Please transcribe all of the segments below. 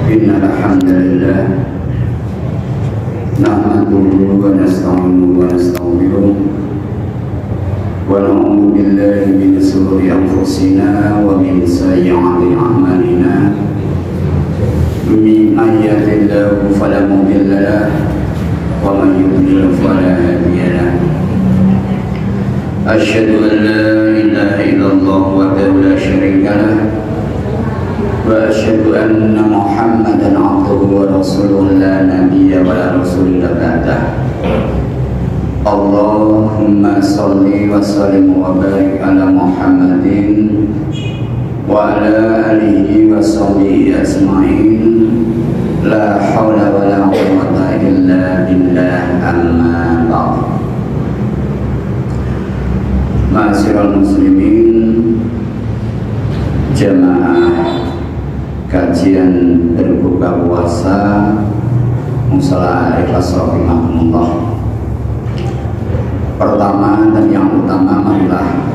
إن الحمد لله نحمده ونستعينه ونستغفره ونعوذ بالله من شرور أنفسنا ومن سيئات أعمالنا من يهده الله فلا مضل له ومن يضلل فلا هادي له أشهد أن لا إله إلا الله وحده لا شريك له وأشهد أن محمدا عبده ورسوله لا نبي ولا رسول بعده اللهم صل وسلم وبارك على محمد وعلى آله وصحبه أجمعين لا حول ولا قوة إلا بالله أما بعد Ma'asyiral muslimin, jamaah kajian berbuka puasa Mushola Al-Ikhlas rahimahumullah. Pertama dan yang utama, marilah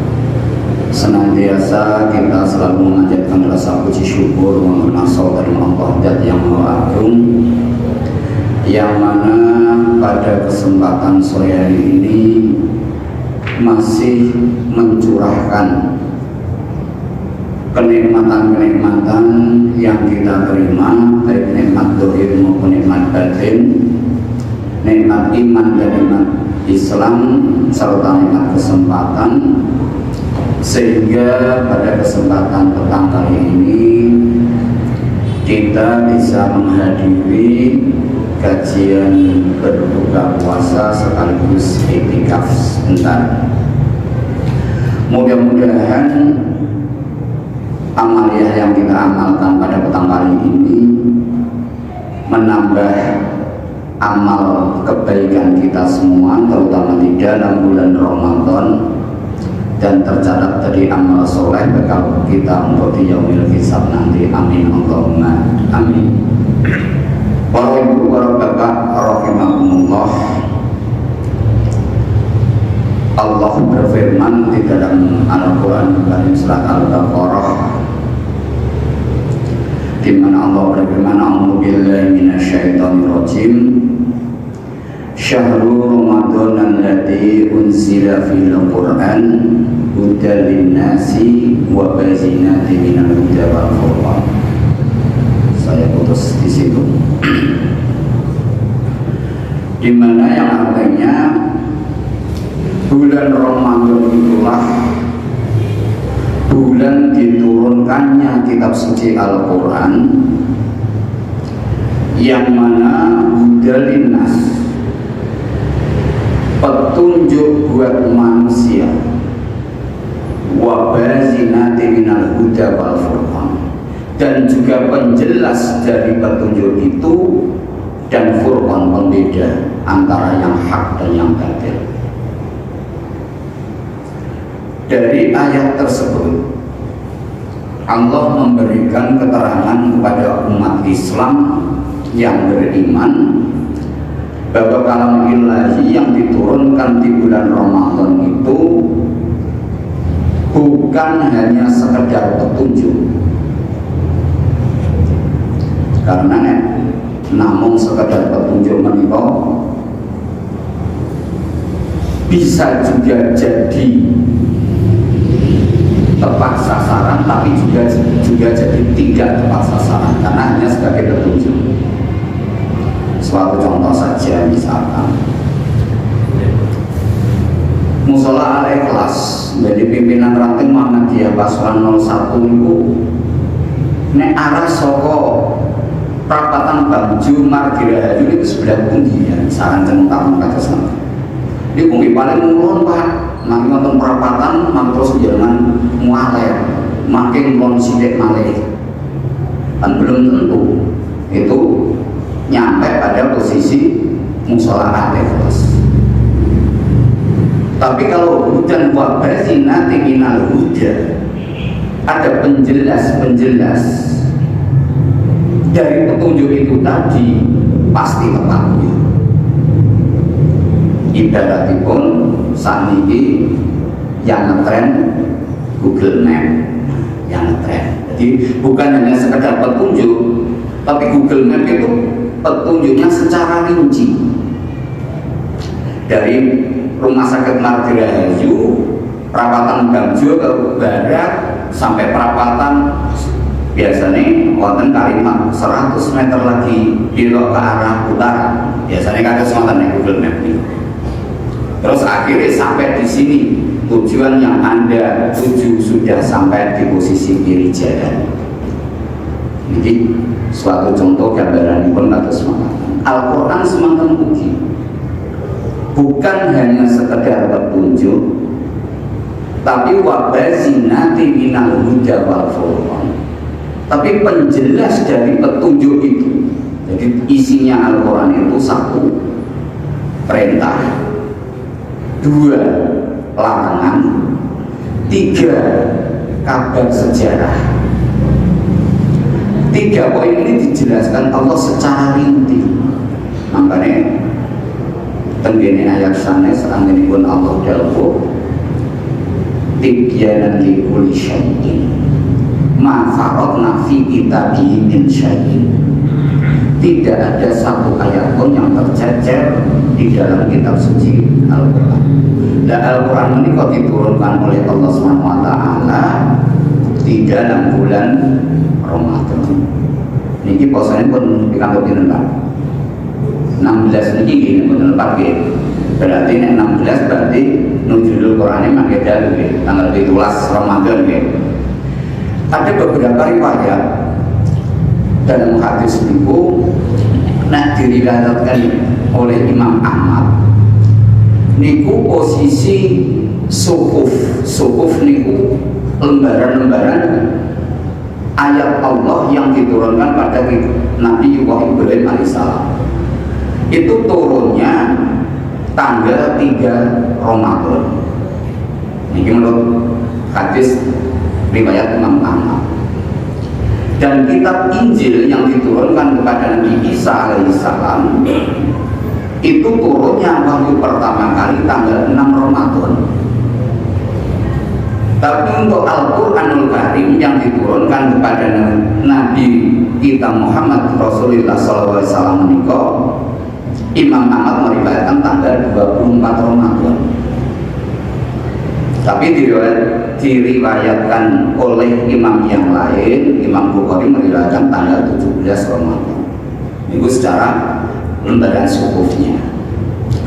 senantiasa kita selalu mengajarkan rasa puji syukur mengenai saudara Allah Zat yang Maha Agung, yang mana pada kesempatan sore hari ini masih mencurahkan kenikmatan-kenikmatan yang kita terima, baik nikmat dohir maupun nikmat batin, nikmat iman dan nikmat Islam, serta nikmat kesempatan, sehingga pada kesempatan petang kali ini kita bisa menghadiri kajian berbuka puasa sekaligus iktikaf sebentar. Mudah-mudahan amaliyah yang kita amalkan pada petang kali ini menambah amal kebaikan kita semua, terutama di dalam bulan Ramadan, dan tercatat dari amal soleh bekal kita untuk di yaumil hisab nanti. Amin Allahumma amin. Para ibu, para bapak rahimakumullah, Allah berfirman di dalam Al-Quran Karim surat Al-Baqarah, di mana Allah berfirman, a'udzu billahi minasyaitonir rajim, syahrul ramadan alladzi unzila fil Qur'an hudan linnasi wa bayyinatin minal huda wal furqan. Saya putus di situ. Di mana yang artinya bulan Ramadan itulah bulan diturunkannya kitab suci Al-Quran, yang mana hudan linnas, petunjuk buat manusia, wa bazinati minal huda wal furqan, dan juga penjelas dari petunjuk itu dan furqan, pembeda antara yang hak dan yang batil. Dari ayat tersebut Allah memberikan keterangan kepada umat Islam yang beriman bahwa kalam ilahi yang diturunkan di bulan Ramadan itu bukan hanya sekedar petunjuk, karena namun sekedar petunjuk menika bisa juga jadi tepat sasaran, tapi juga jadi tidak tepat sasaran karena hanya sebagai petunjuk. Suatu contoh saja, misalkan Mushola Al-Ikhlas menjadi pimpinan ranting Muhammadiyah Pasuruan 01 itu nek arah soko perapatan Bangju Margirahayu itu sebelah pundi ya, saran centak kata sama. Ini mungkin paling mulon Pak, nanti nonton perapatan, nanti terus jangan mualer, makin mulon sidik malih, kan belum tentu itu nyampe pada posisi Mushola Al-Ikhlas. Tapi kalau hudan wa bazinati minal huda, ada penjelas-penjelas dari petunjuk itu tadi, pasti tepatnya. Ibaratipun saat ini yang ngetren Google Map, yang ngetren. Jadi bukan hanya sekedar petunjuk, Tapi Google Map itu petunjuknya secara rinci. Dari Rumah Sakit Martirahayu, perawatan Bangjo ke barat sampai perapatan biasanya wonten kalimat 100 meter lagi belok ke arah utara. Biasanya kata semua nih Google Map ini. Terus akhirnya sampai di sini, tujuan yang Anda tuju sudah sampai di posisi kiri jalan. Jadi suatu contoh gambaran pun kata semua. Al-Quran semacam uji, bukan hanya sekedar petunjuk, tapi wabazinati minal huda wal furqan, tapi penjelas dari petunjuk itu. Jadi isinya Al-Quran itu satu, perintah, dua, larangan, tiga, kabar sejarah. Tiga poin ini dijelaskan Allah secara rinci. Makanya tenggene ayat sanes anggenipun Allah dawuh tibyanan li kulli syai'in ma faradna fi kitabihi min syai'in. Tidak ada satu ayat pun yang tercecer di dalam kitab suci Al-Quran. Dan Al-Quran ini kok diturunkan oleh Allah SWT di dalam bulan Ramadan. Niki posanya pun dikanggo dinten 16 niki gini pun tempat gitu. Berarti 16 berarti nuzulul Quran mangke dalu gitu. Tanggal 17 Ramadan gitu. Ada beberapa riwayat dalam hadis itu diriwayatkan oleh Imam Ahmad. Niku posisi sukuf niku lembaran-lembaran ayat Allah yang diturunkan pada Nabi Ibrahim alaihissalam. Itu turunnya tanggal 3 Ramadan. Ini menurut hadis riwayat Imam Ahmad. Dan kitab Injil yang diturunkan kepada Nabi Isa alaihissalam itu turunnya wahyu pertama kali tanggal 6 Ramadan. Tapi untuk Al-Quranul Karim yang diturunkan kepada Nabi kita Muhammad Rasulullah SAW menikah, Imam Ahmad meriwayatkan tanggal 24 Ramadan. Tapi diriwayatkan oleh imam yang lain, Imam Bukhari meriwayatkan tanggal 17 Ramadan. Itu secara lembaran sukufnya.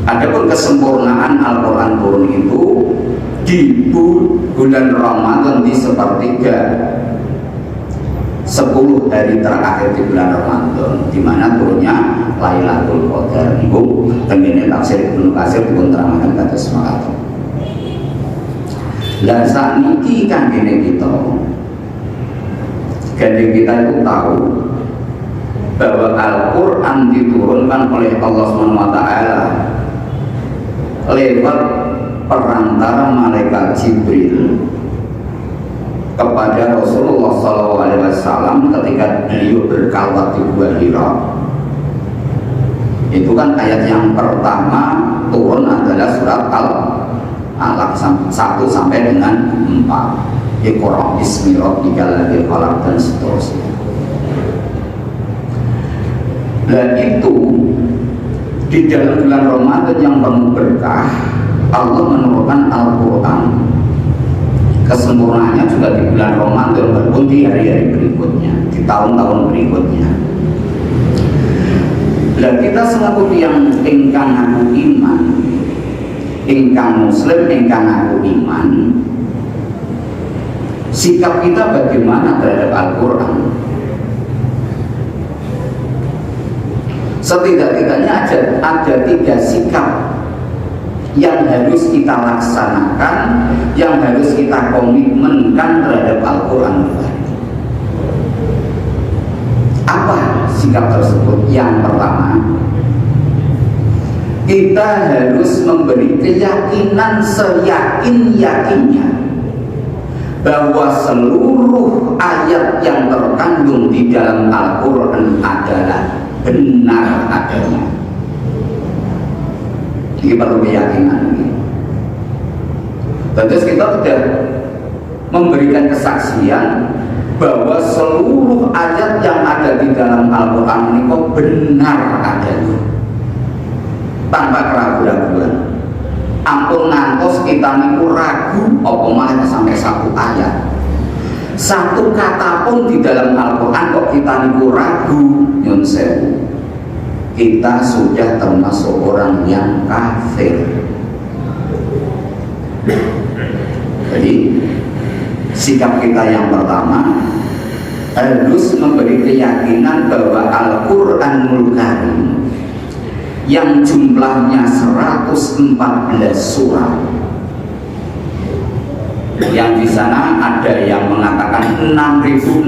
Adapun kesempurnaan Al-Quran turun itu di bulan Ramadan di sepertiga 10 hari terakhir di bulan Ramadan, di mana turunnya Lailatul Qadar. Ibu tengene tafsir Ibnu Katsir dipun terangkan kata semangat. Lah sakniki kangge kita itu tahu bahwa Al-Quran diturunkan oleh Allah SWT lewat perantara malaikat Jibril kepada Rasulullah SAW ketika beliau berkalwat di Gua Hira. Itu kan ayat yang pertama turun adalah surat Al-Alaq 1 sampai dengan 4. Iqra bismi rabbikal ladzi khalaq dan seterusnya. Dan itu di dalam bulan Ramadan yang penuh berkah, Allah menurunkan Al-Quran. Kesempurnaannya juga di bulan Ramadan, walaupun di hari-hari berikutnya, di tahun-tahun berikutnya. Dan kita selaku yang ingkang ngaku iman, ingkang muslim, ingkang ngaku iman, sikap kita bagaimana terhadap Al-Quran? Setidak-tidaknya ada 3 sikap yang harus kita laksanakan, yang harus kita komitmenkan terhadap Al-Quran. Apa sikap tersebut? Yang pertama, kita harus memberi keyakinan seyakin-yakinnya bahwa seluruh ayat yang terkandung di dalam Al-Quran adalah benar adanya. Ini perlu keyakinan ini. Tentu kita sudah memberikan kesaksian bahwa seluruh ayat yang ada di dalam Al-Quran ini kok benar adanya, tanpa keraguan-keraguan. Ampun ngantos kita niku ragu apa malah sampai satu ayat, satu kata pun di dalam Al-Quran kok kita niku ragu, nyun sewu, kita sudah termasuk orang yang kafir. Jadi sikap kita yang pertama harus memberi keyakinan bahwa Al-Quranul Karim yang jumlahnya 114 surat, yang di sana ada yang mengatakan 6.666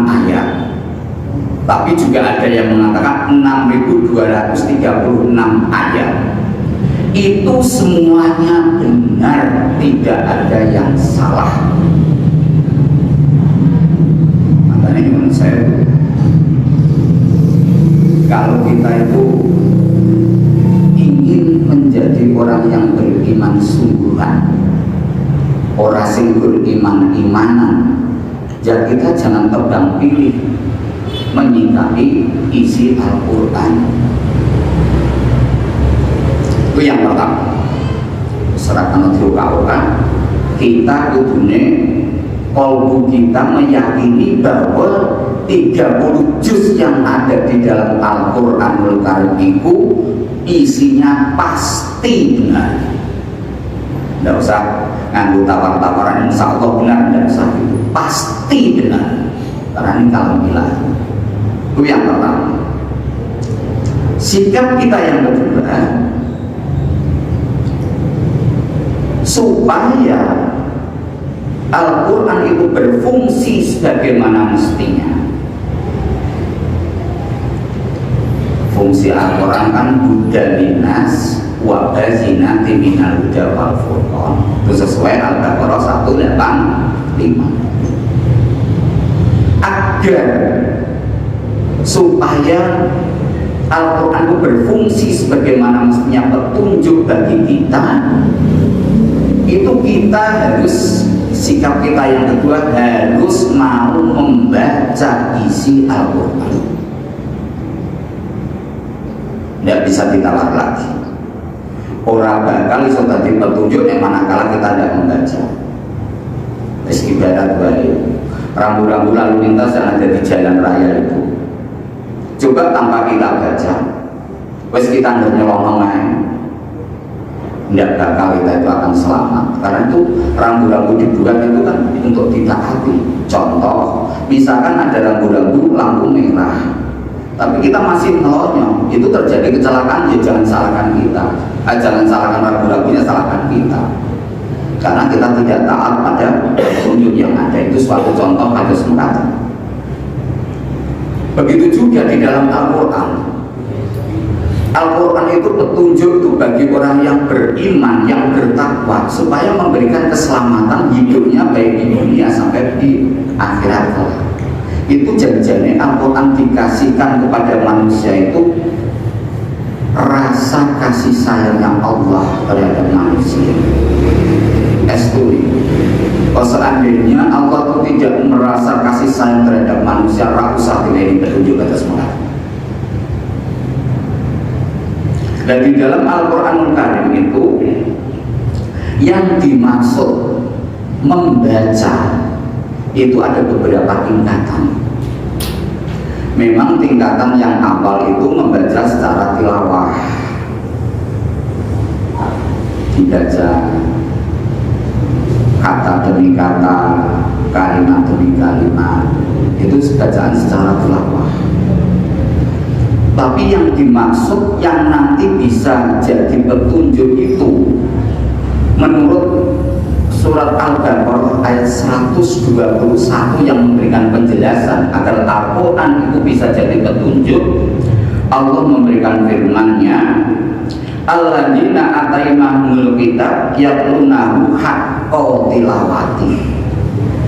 ayat, tapi juga ada yang mengatakan 6.236 ayat. Itu semuanya benar, tidak ada yang salah. Makanya menurut saya, kalau kita itu ingin menjadi orang yang beriman sungguhan, orang sing beriman-imanan, jadi kita jangan tebang pilih menyikapi isi Al-Quran. Itu yang pertama. Serahkan diuka-uka, kita kudune kalbu kita meyakini bahwa 30 juz yang ada di dalam Al-Quranul Karim itu isinya pasti benar. Tidak usah nganggu tawar-tawaran insya Allah benar, tidak usah itu, pasti benar, karena ini kalamilah. Itu yang pertama. Sikap kita yang kedua, supaya Al-Quran itu berfungsi sebagaimana mestinya. Fungsi Al-Quran kan hudan linnas wa bayyinatin minal huda wal furqan. Itu sesuai Al-Baqarah 185. Agar supaya Al-Quran itu berfungsi sebagaimana mestinya petunjuk bagi kita, itu kita harus, sikap kita yang kedua harus mau membaca isi Al-Quran. Tidak bisa ditawar lagi. Orang bakal iso tadi petunjuk yang manakala kita tidak membaca. Meski ibarat baik, rambu-rambu lalu lintas yang ada di jalan raya itu, coba tanpa kita baca, wes kita nggak nyelonong aja, tidak bakal kita itu akan selamat. Karena itu rambu-rambu dibuat itu kan untuk ditaati. Contoh, misalkan ada rambu-rambu lampu merah, tapi kita masih melonyong, itu terjadi kecelakaan, ya jangan salahkan kita, jangan salahkan rambu-rambunya, salahkan kita, karena kita tidak taat pada petunjuk yang ada. Itu suatu contoh harus mengatakan. Begitu juga di dalam Al-Quran. Al-Quran itu petunjuk itu bagi orang yang beriman, yang bertakwa, supaya memberikan keselamatan hidupnya baik di dunia sampai di akhirat kelak. Itu janjinya Al-Quran dikasihkan kepada manusia itu rasa kasih sayangnya Allah terhadap manusia. Esturi. Kalau seandainya Allah itu tidak merasa kasih sayang terhadap manusia, ragu saat ini petunjuk atas mereka. Dan di dalam Al-Quranul Karim itu yang dimaksud membaca itu ada beberapa tingkatan. Memang tingkatan yang awal itu membaca secara tilawah, dibaca kata demi kata, kalimat demi kalimat, itu bacaan secara tilawah. Tapi yang dimaksud yang nanti bisa jadi petunjuk itu menurut surat Al-Baqarah ayat 121 yang memberikan penjelasan agar Al-Quran itu bisa jadi petunjuk. Allah memberikan firman-Nya, alladzina atainahumul kitab yatlunahu haqqa tilawati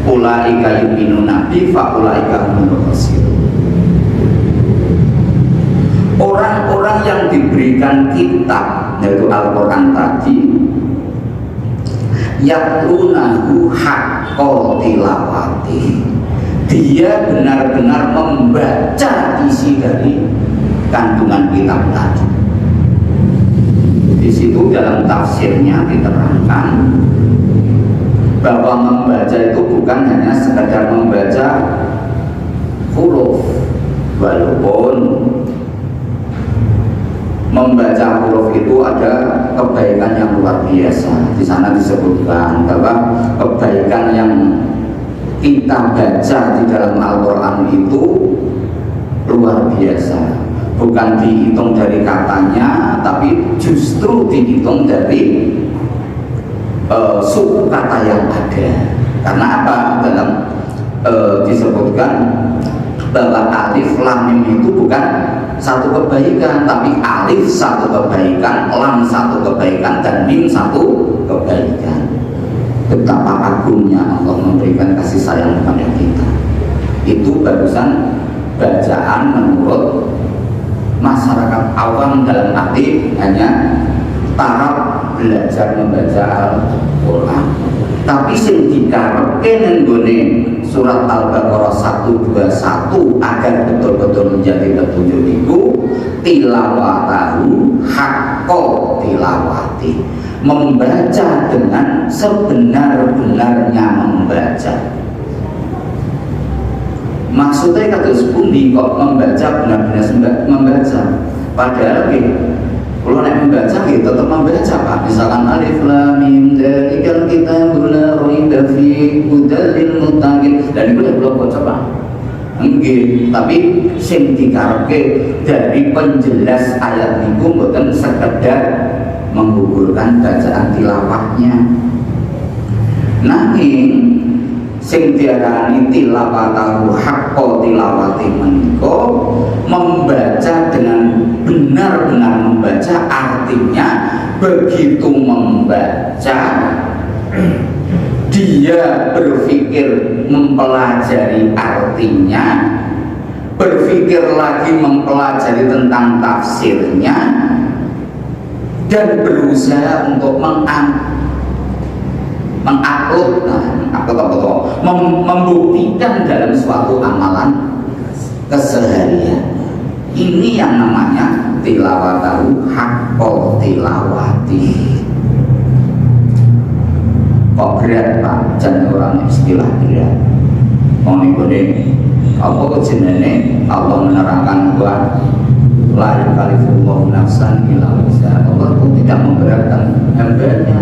ulaika yu'minuna bi fa ulaika humul khasirun. Orang-orang yang diberikan kitab, yaitu Al-Quran tadi, yatlunahu haqqo tilawati. Dia benar-benar membaca isi dari kandungan kitab tadi. Di situ dalam tafsirnya diterangkan bahwa membaca itu bukan hanya sekadar membaca huruf, walaupun membaca huruf itu ada kebaikan yang luar biasa. Di sana disebutkan bahwa kebaikan yang kita baca di dalam Al-Quran itu luar biasa. Bukan dihitung dari katanya, tapi justru dihitung dari suku kata yang ada. Karena apa? Dalam disebutkan bahwa alif lam mim itu bukan satu kebaikan, tapi alif satu kebaikan, lam satu kebaikan, dan mim satu kebaikan. Betapa agungnya Allah memberikan kasih sayang kepada kita. Itu barusan bacaan menurut masyarakat awam, dalam arti hanya taraf belajar membaca Al-Quran. Tapi sing dikarepke nenggone surat Al-Baqarah 121 agar betul-betul menjadi petunjuk itu tilawatahu haqqo tilawati, membaca dengan sebenar-benarnya membaca. Maksudnya kados pundi kok membaca benar-benar membaca? Padahal kalau nak membaca kita tetap membaca Pak. Misalkan alif lam mim dzalikal kitabul la raiba fihi hudal lil muttaqin, dan itu belum baca Pak. Nggih, tapi sing dikarepke dari penjelas ayat niku mboten sekedar menggugurkan bacaan tilawahnya. Nanging sing diarani tilawatahu haqqo tilawati menika membaca dengan benar-benar membaca, artinya begitu membaca dia berpikir mempelajari artinya, berpikir lagi mempelajari tentang tafsirnya, dan berusaha untuk membuktikan dalam suatu amalan keseharian. Ini yang namanya tilawatahu haqqo tilawati. Kok berat Pak? Jangan orang istilah berat. Mau nih apa jenenge Allah menerangkan bahwa la yukallifullahu nafsan illa wus'aha. Allah itu tidak memberatkan hambanya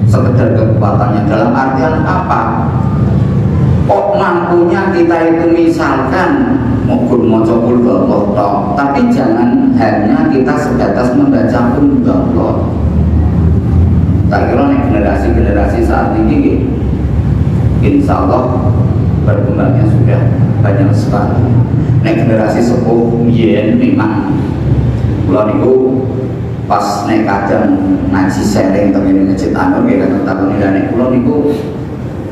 sekedar kekuatannya. Dalam artian apa? Kok mampunya kita itu misalkan mungkin maca qul huwallahu, tapi jangan hanya kita sebatas membaca qul huwallahu. Tak kira nih generasi saat ini insya Allah berkembangnya sudah banyak sekali. Nek generasi sepuh yen memang kula niku pas nek kadang ngaji sharing teng Masjid Anur nggih kadang takoni nek kula niku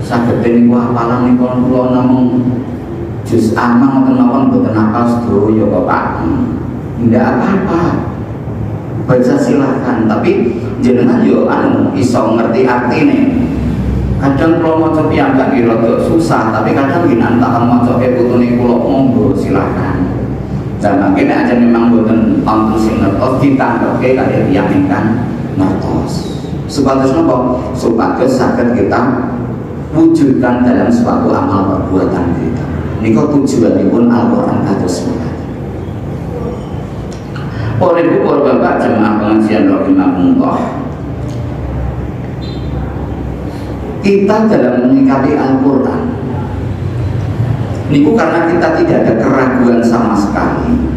saged niku hafalan niku kula namung juz amma ngoten mawon mboten hafal sedaya kok Pak. Tidak apa-apa. Baca silahkan, tapi jenengan yo iso ngerti artine. Kadang kalau maca piyambak ki rada susah, tapi kadang yen antakan maca ke putune kula monggo silahkan. Dan mungkin aja memang boten wonten sing ngertos ditangkepke kaliyan tiyang ingkang ngertos. Supados napa? Supados saged kita wujudkan dalam suatu amal perbuatan kita. Nika tujuanipun Al-Qur'an kados mekaten. Oleh Ibu Bapak jemaah pengajian rahimahumullah, kita dalam menyikapi Al-Quran niku karena kita tidak ada keraguan sama sekali,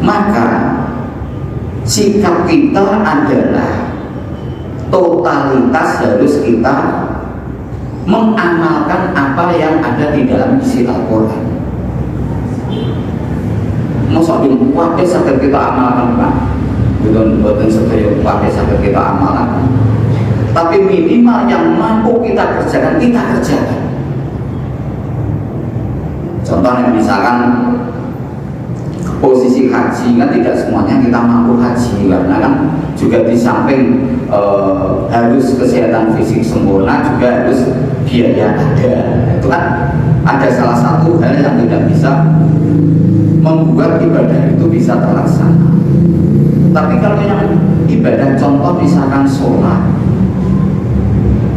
maka sikap kita adalah totalitas harus kita mengamalkan apa yang ada di dalam isi Al-Quran. Masa belum kuatnya sakit kita amalkan Pak, bukan sedaya kuatnya sakit kita amalkan, tapi minimal yang mampu kita kerjakan, kita kerjakan. Contohnya misalkan posisi haji kan tidak semuanya kita mampu haji, karena kan juga di samping harus kesehatan fisik sempurna juga harus biaya ada. Itu kan ada salah satu hal yang tidak bisa membuat ibadah itu bisa terlaksana. Tapi kalau yang ibadah contoh misalkan sholat,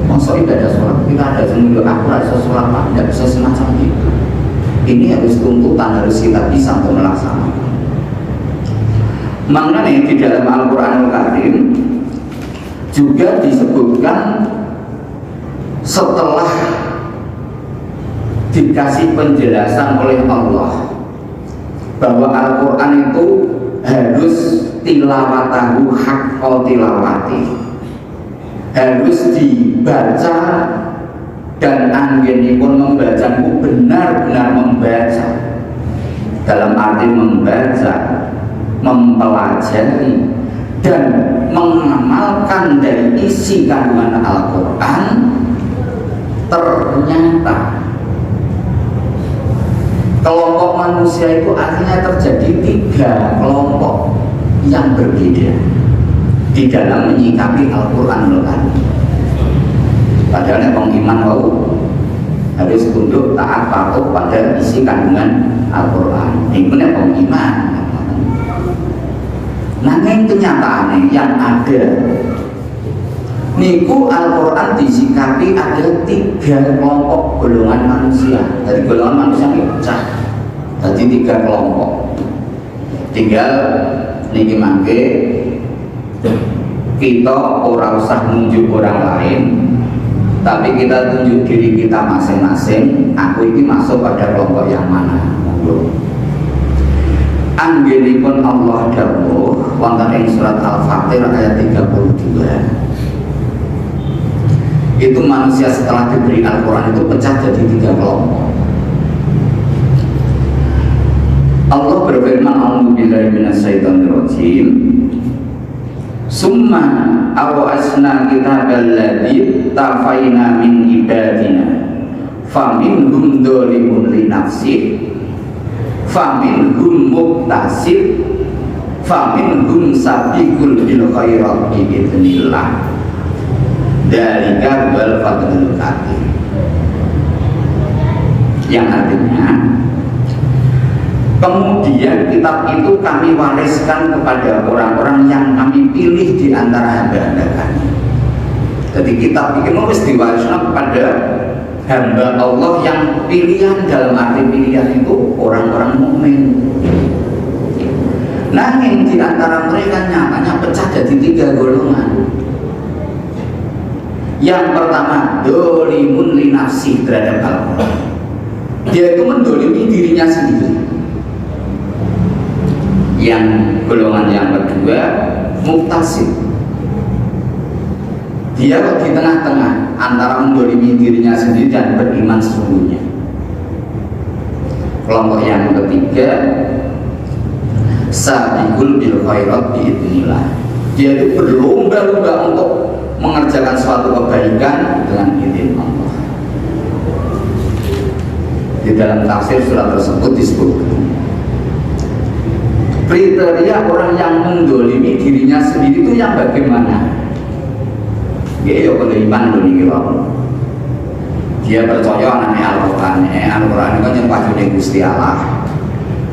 maksud ibadah sholat kita ada seminggu aku rasa sholat pak, tidak bisa semacam itu. Ini harus tuntutan, harus kita bisa untuk melaksanakan. Maknanya di dalam Al-Quranul Karim juga disebutkan setelah dikasih penjelasan oleh Allah bahwa Al-Quran itu harus tilawatahu haqqo tilawati, harus dibaca dan anggenipun membacaku benar-benar membaca, dalam arti membaca, mempelajari dan mengamalkan dari isi kandungan Al-Quran. Ternyata kelompok manusia itu akhirnya terjadi 3 kelompok yang berbeda di dalam menyikapi Al-Quran. Padahal yang iman harus tunduk taat patuh pada isi kandungan Al-Quran. Ini yang iman. Nah, yang kenyataannya yang ada niku Al-Quran disikapi ada 3 kelompok golongan manusia. Dari golongan manusia ini pecah jadi 3 kelompok. Tinggal niki mangke kita ora usah nunjuk orang lain, tapi kita tunjuk diri kita masing-masing. Aku ini masuk pada kelompok yang mana? Anggenipun Allah dawuh wonten ing surat Al-Fatir ayat 32. Itu manusia setelah diberi Al-Quran itu pecah jadi 3 kelompok. Allah berfirman, a'udzubillahi minasyaitonir rajim. Summa awasna kitabal ladzi tafaina min ibadina faminhum dzalimun li nafsihi faminhum muqtasid faminhum sabiqul bil khairat bi idznillah. Dzalika wal fadlul kabir. Yang artinya kemudian kitab itu kami wariskan kepada orang-orang yang kami pilih di antara hamba-hamba kami. Jadi kitab itu harus diwariskan kepada hamba Allah yang pilihan, dalam arti pilihan itu orang-orang mukmin. Nah, yang di antara mereka nyatanya pecah jadi 3 golongan. Yang pertama, dolimun li nafsi terhadap Al-Quran. Dia itu mendolimi dirinya sendiri. Yang golongan yang kedua, muktasid. Dia di tengah-tengah antara mendolimi dirinya sendiri dan beriman sesungguhnya. Kelompok yang ketiga, sabiqul bil khairat biidznillah. Dia itu berlomba-lomba untuk mengerjakan suatu kebaikan dengan izin Allah. Di dalam tafsir surat tersebut disebutkan kriteria orang yang mendolimi dirinya sendiri itu yang bagaimana? Ya, kalau iman dunia dia percaya anaknya Al-Quran. Al-Quran itu kan yang wajibnya Gusti Allah.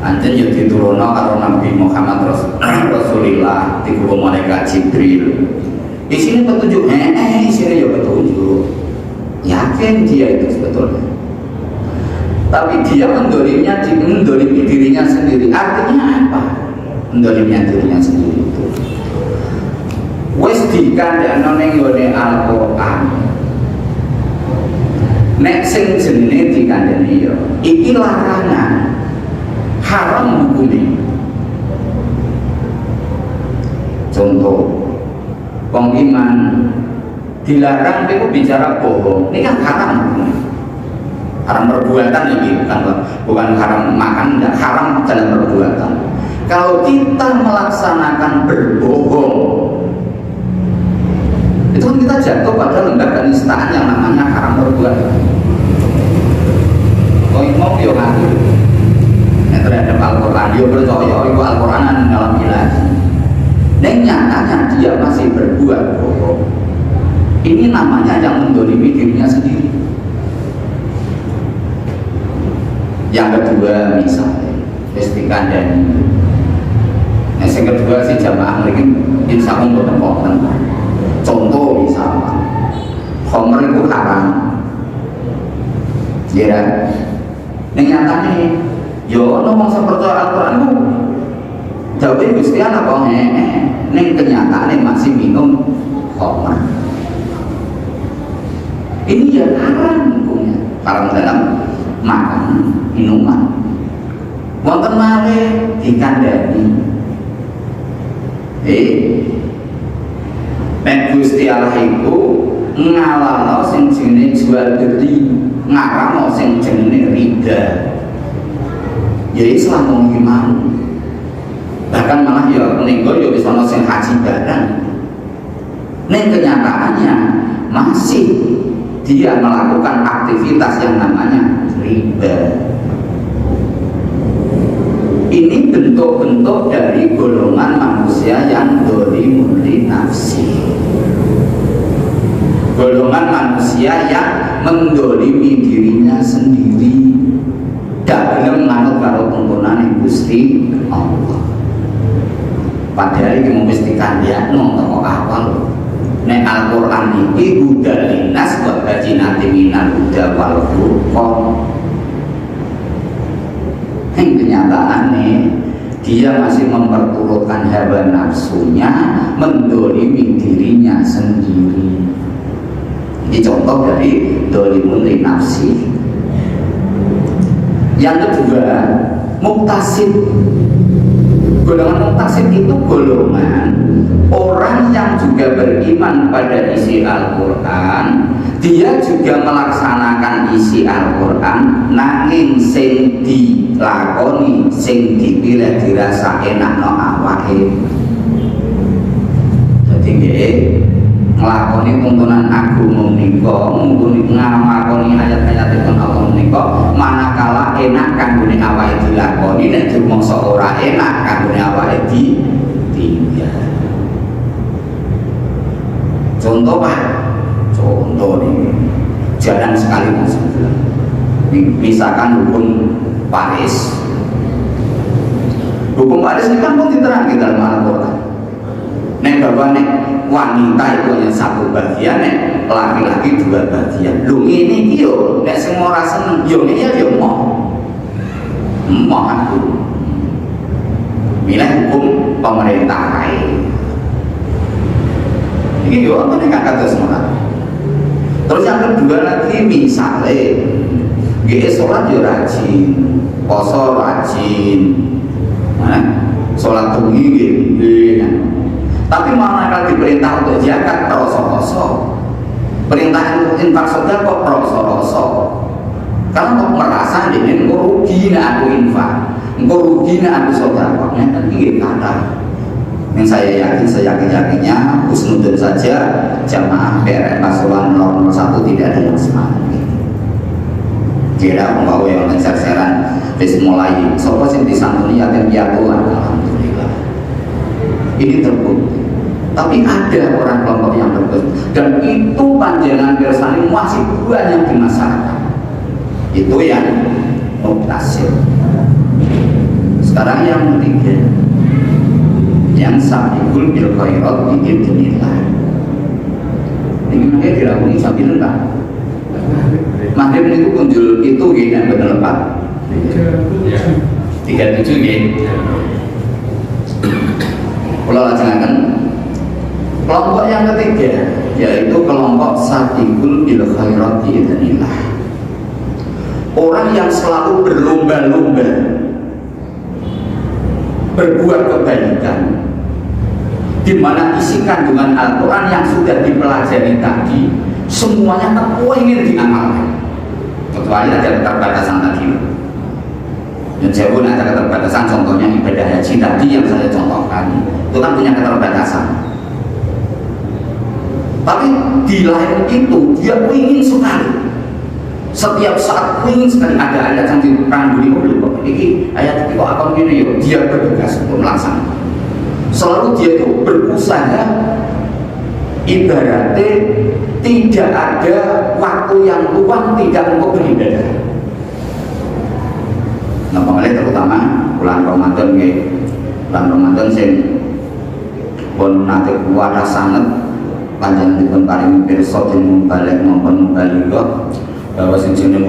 Anjen yang diturunkan karo Nabi Muhammad Rasulullah di kubu malaikat Jibril. Di sini petunjuk, di sini ya petunjuk. Yakin dia itu sebetulnya. Tapi dia mendolimi dirinya sendiri. Artinya apa? Mendolimi dirinya sendiri itu wis dikandakno ning nggone Al-Qur'an. Nek sing jenenge dikandani ya iki larangan, haram hukumnya. Contoh, wong iman dilarang itu bicara bohong, ini kan haram hukumnya. Haram perbuatan ini bukan haram makan, enggak, haram dalam perbuatan. Kalau kita melaksanakan berbohong, itu kan kita jatuh pada lembaga nistaan yang namanya haram perbuatan. Kau mau yo ngaku terhadap Al-Quran, yo percaya perjalanan mengalami lagi. Dan nyatanya dia masih berbuat bohong. Ini namanya yang mendolimi dirinya sendiri. Yang kedua misalnya istiqan dan yang kedua si jamaah lagi insya Allah boten. Contoh misalnya khamr itu haram. Ya, ini nyatanya yo ngomong seperti Al-Quran itu jawabnya Gusti Allah kok ini kenyataannya masih minum khamr. Ini ya haram hukumnya, haram dalam makan minuman. Wonten malih dikandani. Nek Gusti Allah iku ngalalno sing jenenge jual beli, ngaramno sing jenenge riba. Ya Islam wong iman. Bahkan malah ya nego ya wis ana sing haji barang. Ning kenyataannya masih dia melakukan aktivitas yang namanya riba. Ini bentuk-bentuk dari golongan manusia yang dzalimun li nafsi. Golongan manusia yang mendolimi dirinya sendiri, gak gelem manut karo tuntunan Gusti Allah. Padahal iki mung mesti kandhakno teko awal. Nek Al-Qur'an iki hudal linnas wa bayyinatin minal huda wal furqan. Yang kenyataannya dia masih memperturutkan hawa nafsunya, mendolimi dirinya sendiri. Ini contoh dari dolimun li nafsi. Yang kedua, muktasib. Golongan muktasib itu golongan orang yang juga beriman pada isi Al-Quran, dia juga melaksanakan isi Al-Quran, nanging sing dilakoni, sing dipilih dirasa enak no awake. Jadi nggih nglakoni tuntunan agama menika, nglakoni ayat-ayatipun Allah menika, manakala enak kanggone awake dilakoni, nek dumangsa ora enak kanggone awake ditinggal. Contoh Pak, contoh nih, jalan sekali mas. Misalkan hukum Paris. Hukum Paris ini kan pun diterangkan dalam Al-Quran. Nek bahwa nek wanita itu hanya satu bagian, nek laki-laki dua bagian. Lu ini yo, nek semua rasa seneng, yo ini ya mau aku. Milih hukum pemerintah lain. Ini yo apa nih kata semua. Terus yang kedua lagi misalnya, gak sholat yo rajin, poso rajin, sholat tinggi gitu. Tapi manakala diperintah untuk zakat terosok-osok, perintah untuk infak sedekah kok terosok-osok. Karena kok merasa ini engko rugi nek aku infak, engko rugi nek aku sedekah, kan iki kata. Yang saya yakin, seyakin-yakinnya husnudun saja jamaah PRN Pasuruan 001 tidak ada yang semangat. Tidak membawa yang mencer-ceran, bis mulai sopo sing disantuni yatim piatu, alhamdulillah. Ini terbukti. Tapi ada orang kelompok yang terbukti, dan itu panjangan kersani masih banyak di masyarakat. Itu yang muktasib. Sekarang yang ketiga, yang sabiqul bil khairat biidznillah. Ini makanya dilakoni sambil Pak. Maghrib itu kunjul itu gini betul Pak. 37 gini. Kalau laksanakan kelompok yang ketiga, yaitu kelompok sabiqul bil khairat biidznillah. Orang yang selalu berlomba-lomba berbuat kebaikan, di mana isi kandungan Al-Quran yang sudah dipelajari tadi semuanya ingin diamalkan, kecuali ada keterbatasan tadi. Dan saya pun ada keterbatasan, contohnya ibadah haji tadi yang saya contohkan, itu kan punya keterbatasan. Tapi di lain itu dia ingin sekali Setiap saat ingin sekali ada ayat yang dipangguli oleh kok ini ayat itu kok akan gini ya, dia bergegas untuk melaksanakan. Selalu dia itu berusaha, ibaratnya tidak ada waktu yang luang tidak untuk beribadah. Nah, pengalih terutama bulan Ramadan ya, bulan Ramadan sing pun nanti kuasa sangat panjang di pun paling pirsa dan balik maupun balik bahwa sejauh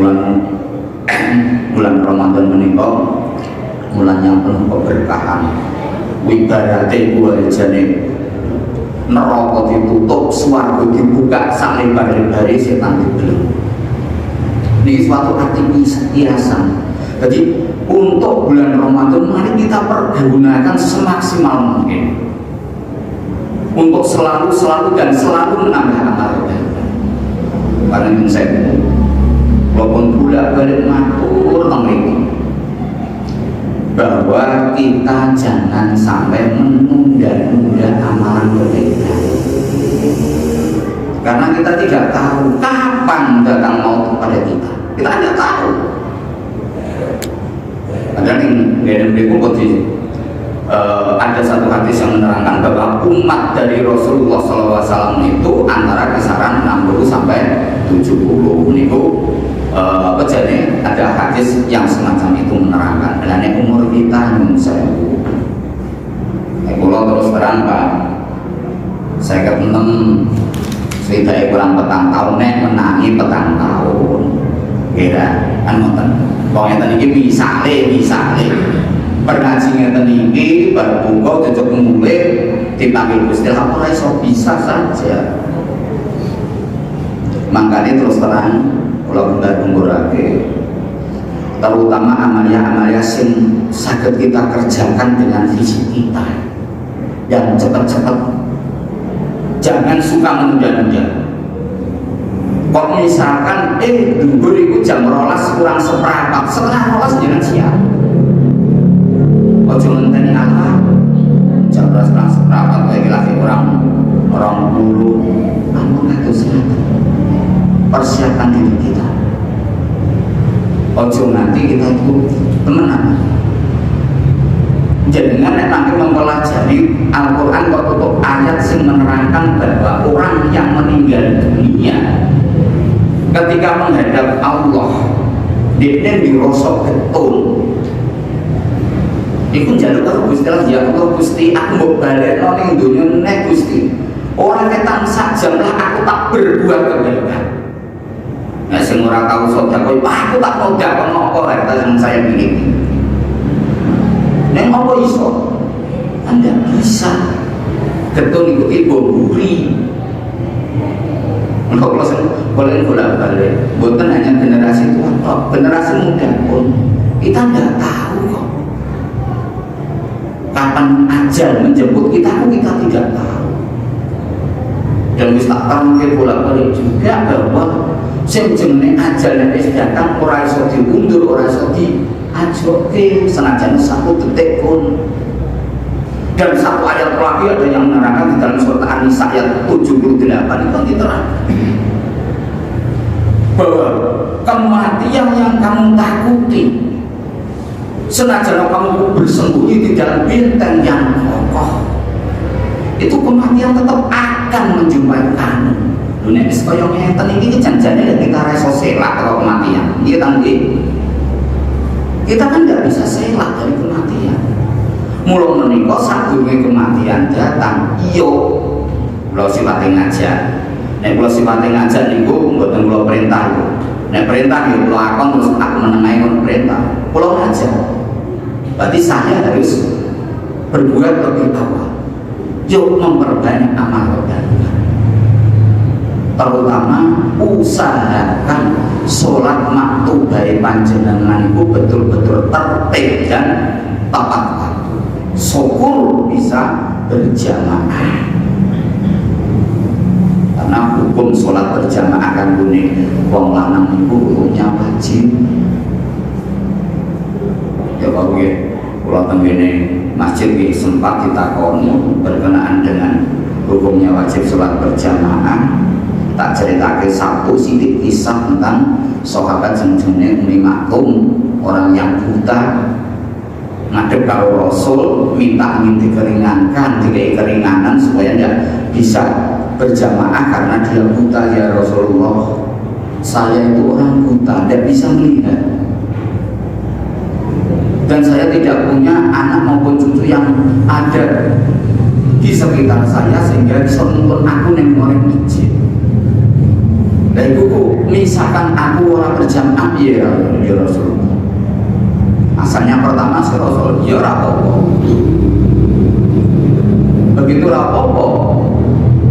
bulan Ramadan menikah bulan yang penuh keberkahan. Wibarate buah jane neraka ditutup, swarga dibuka sak lebar-lebare, setan dibeleng. Ini suatu aktivitas biasa. Jadi untuk bulan Ramadan mari kita pergunakan semaksimal mungkin untuk selalu dan selalu menambah amal kebaikan. Karena ini saya walaupun bolak-balik matur tentang bahwa kita jangan sampai menunda-nunda amalan kebaikan, karena kita tidak tahu kapan datang maut kepada kita. Kita tidak tahu. Ada ada satu hadis yang menerangkan bahwa umat dari Rasulullah SAW itu antara kisaran 60 sampai 70 niku. Jadi ada hadis yang semacam itu menerangkan bahwa umur kita sewu. Kalau terus terang Pak, saya ketemu cerita kurang petang tahun menangi petang tahun. Kira kan ngoten. Wong enten iki misale pergaji ngeten iki berbuka cocok mulai dipanggil Gusti Allah ora iso bisa saja. Makanya terus terang kalau kita tunggurake terutama amalia-amalia yang sakit kita kerjakan dengan visi kita yang cepat-cepat, jangan suka menunda-nunda. Kok misalkan dulu itu jam 12 kurang seperempat, setengah 12 jangan siap. Ojo ngenteni Allah jam 12 kurang seperempat lagi orang bulu, namun itu siap. Persiapkan diri kita. Ojo nanti kita itu temenan. Jadi nanti mempelajari Al-Quran kok tutup ayat yang menerangkan bahwa orang yang meninggal dunia ketika menghadap Allah dia dirosok betul. Iku jaluk karo Gusti Allah, ya Allah Gusti, aku mau balik ning dunia nek Gusti. Orang ketang sajam lah aku tak berbuat kebaikan. Nah, sing ora tahu sedekah, aku tak mau dapat apa harta yang saya miliki. Nek apa iso? Anda bisa. Betul ikuti boburi. Untuk boleh bolak-balik, bukan hanya generasi tua, generasi muda pun kita tidak tahu kok kapan ajal menjemput kita pun kita tidak tahu. Dan bisa tampil bolak-balik juga bahwa jenenge ajal nek wis datang ora iso diundur, ora iso diajoke senajan satu detik pun. Dan satu ayat lagi ada yang menerangkan di dalam surat An-Nisa ayat 78 itu diterangkan bahwa kematian yang kamu takuti senajan kamu bersembunyi di dalam benteng yang kokoh, itu kematian tetap akan menjumpai kamu. Dunia wis kaya ngeten iki janjane lek kita reso selak kalau kematian. Iya tangge. Kita kan tidak bisa selak dari kematian. Mula menika sadurunge kematian datang, iya kula sifate ngajak. Nek kula sifate ngajak niku mboten kula perintah. Nek perintah ya kula akon terus aku menengahi kon perintah. Kula ngajak. Berarti saya harus berbuat lebih awal. Yuk memperbanyak amal kebaikan. Terutama usahakan sholat maktubai panjenengan itu betul-betul tertib dan tepat waktu. Syukur bisa berjamaah, karena hukum sholat berjamaah kan bunyi wong lanang itu hukumnya wajib. Ya Pak ya, kalau tenggene masjid ini sempat ditakoni berkenaan dengan hukumnya wajib sholat berjamaah. Tak ceritake satu sidik kisah tentang sahabat jenenge Ummi Maktum, orang yang buta, ngadep karo Rasul minta dikeringankan, dikei keringanan supaya dia bisa berjamaah karena dia buta. Ya Rasulullah, saya itu orang buta, tidak bisa melihat, dan saya tidak punya anak maupun cucu yang ada di sekitar saya sehingga bisa menuntun aku yang orang izin. Dan ibu, misalkan aku orang berjamaah, ya Rasulullah. Asalnya pertama si Rasul, ya rapopo. Begitu rapopo,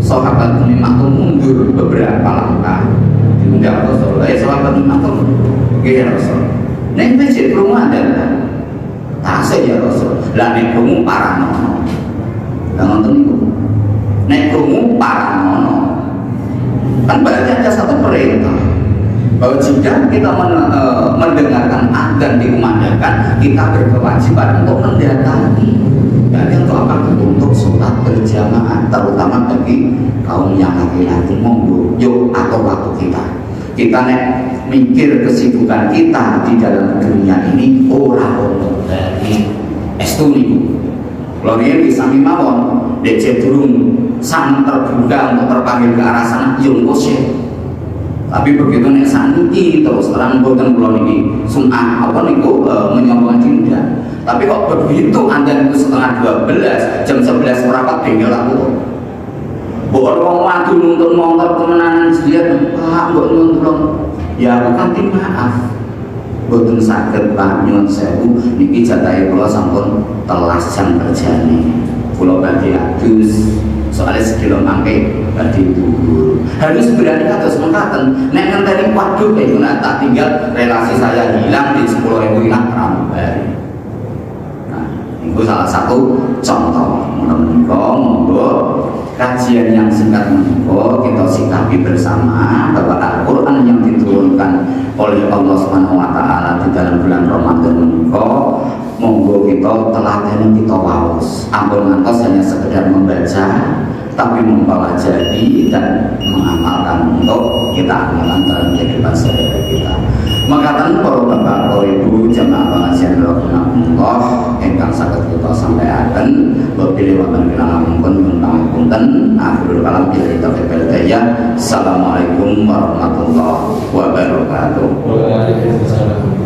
sahabat Ummi Maktum mundur beberapa langkah. Diundang Rasul, sahabat Ummi Maktum, ya Rasul. Neng pecik rumah ada, tak saja Rasul. Lah neng rumah paranono, dan nonton itu. Neng rumah paranono, kan berarti ada satu perintah bahwa jika kita mendengarkan adzan dikumandangkan, kita berkewajiban untuk mendatangi. Dan untuk apa? Untuk sholat berjamaah, terutama bagi kaum yang laki-laki. Monggo, yuk atur waktu kita. Kita nek mikir kesibukan kita di dalam dunia ini orang dari estuni. Kalau dia bisa mawon, DC durung sang terbuka untuk terpanggil ke arah sana, yung kosye. Tapi begitu nek saniki terus terang boten kula niki sum'ah apa niku menyombongkan diri. Tapi kok begitu Anda itu setengah 12, jam 11 merapat bengkel aku. Mbok wong wadu nuntun motor kemenanan sediat, Pak, mbok nuntun. Ya aku kanthi maaf. Boten saged Pak nyuwun sewu niki jatahe kula sampun telas jam kerjane. Kula badhe adus soalnya sekilo mangke badhe dhuwur. Harus berani kados mengkaten. Nek ngenteni waduh itu nak tak tinggal relasi saya hilang di 10.000 hilang rambai. Nah, itu salah satu contoh. Monggo kajian yang singkat menika kita sikapi bersama bahwa Al-Qur'an yang diturunkan oleh Allah Subhanahu wa taala di dalam bulan Ramadan menika monggo kita telaten kita waos. Ampun ngantos hanya sekedar membaca, tapi mempelajari dan mengamalkan untuk kita amalkan dalam kehidupan sehari-hari kita. Makatan para bapak, para ibu, jamaah pengajian rahimakumullah ingkang saged kita sampaikan wabillahi wonten pinangampun punten akhirul kalam billahi taufiq wal hidayah. Assalamualaikum warahmatullahi wabarakatuh. Waalaikumsalam.